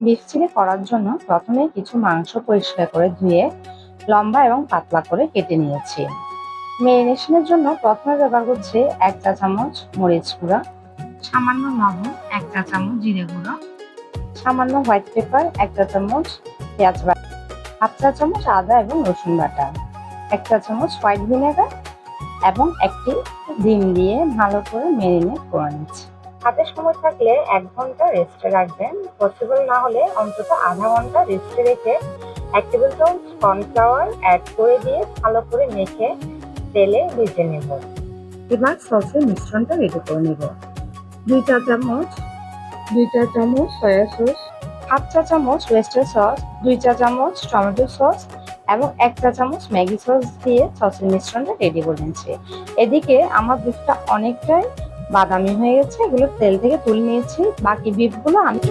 Beef chilli করার জন্য প্রথমে কিছু মাংস পরিষ্কার করে ধুয়ে লম্বা এবং পাতলা করে কেটে নিয়েছি। মেরিনেশনের জন্য প্রথমে ব্যবহার করছি 1 চা চামচ মরিচ গুঁড়া, সামান্য লবণ 1 চা চামচ, জিরে গুঁড়ো, সামান্য হোয়াইট পেপার 1 চা চামচ, পেঁয়াজ বাটা 1/2 চা চামচ, আদা এবং রসুন বাটা 1 চা চামচ, হোয়াইট ভিনেগার এবং একটি ডিম দিয়ে ভালো করে মেরিনেট করে নিচ্ছি। হাতে সময় থাকলে 1 ঘন্টা রেস্টে রাখবেন, পসিবল না হলে অন্তত আধা ঘন্টা রেস্টে রেখে 1 টেবিল চামচ কর্নফ্লাওয়ার অ্যাড করে দিয়ে ভালো করে মেখে তেলে ভেজে নেব। এবার সসের মিশ্রণটা রেডি করে নেব। 2 চা চামচ সয়া সস, 1/2 চা চামচ ওয়েস্টার সস, 2 চা চামচ টমেটো সস এবং 1 চা চামচ ম্যাগি সস দিয়ে সসের মিশ্রণটা রেডি করে নিচ্ছি। এদিকে আমার বিফটা অনেকটাই বাদামি হয়ে গেছে, এগুলো তেল থেকে তুলে নিয়েছি। বাকি বিফগুলো আমি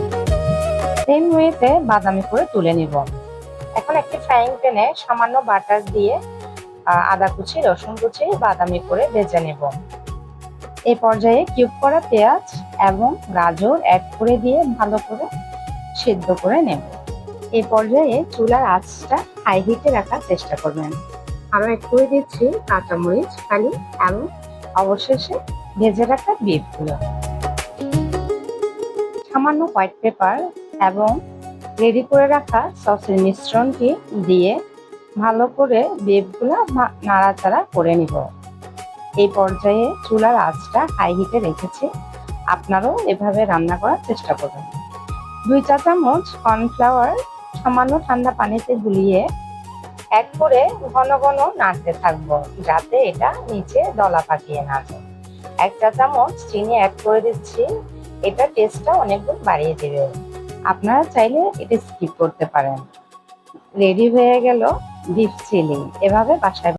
সেম ওয়েতে বাদামি করে তুলে নিব। এখন একটি ফ্রাইং প্যানে সামান্য বাটার দিয়ে আদা কুচি, রসুন কুচি বাদামি করে ভেজে নেব। এই পর্যায়ে কিউব করা পেঁয়াজ এবং গাজর অ্যাড করে দিয়ে ভালো করে সিদ্ধ করে নেব। এই পর্যায়ে চুলার আঁচটা হাই হিটে রাখার চেষ্টা করবেন। আরও অ্যাড করে দিচ্ছি কাঁচামরিচ ফালি এবং অবশেষে ভেজে রাখা বিফগুলো। সামান্য হোয়াইট পেপার এবং রেডি করে রাখা সসের মিশ্রণটি দিয়ে ভালো করে বিফগুলো নাড়াচাড়া করে নিব। এই পর্যায়ে চুলার আঁচটা হাই হিটে রেখেছি, আপনারাও এভাবে রান্না করার চেষ্টা করবেন। 2 চা চামচ কর্নফ্লাওয়ার সামান্য ঠান্ডা পানিতে গুলিয়ে অ্যাড করে ঘন ঘন নাড়তে থাকবো যাতে এটা নিচে দলা পাকিয়ে না যায়। 1 চা চামচ চিনি অ্যাড করে দিচ্ছি, এটা টেস্টটা অনেক গুণ বাড়িয়ে দেবে। আপনারা চাইলে এটা স্কিপ করতে পারেন। রেডি হয়ে গেল বিফ চিলি। এভাবে বাসায়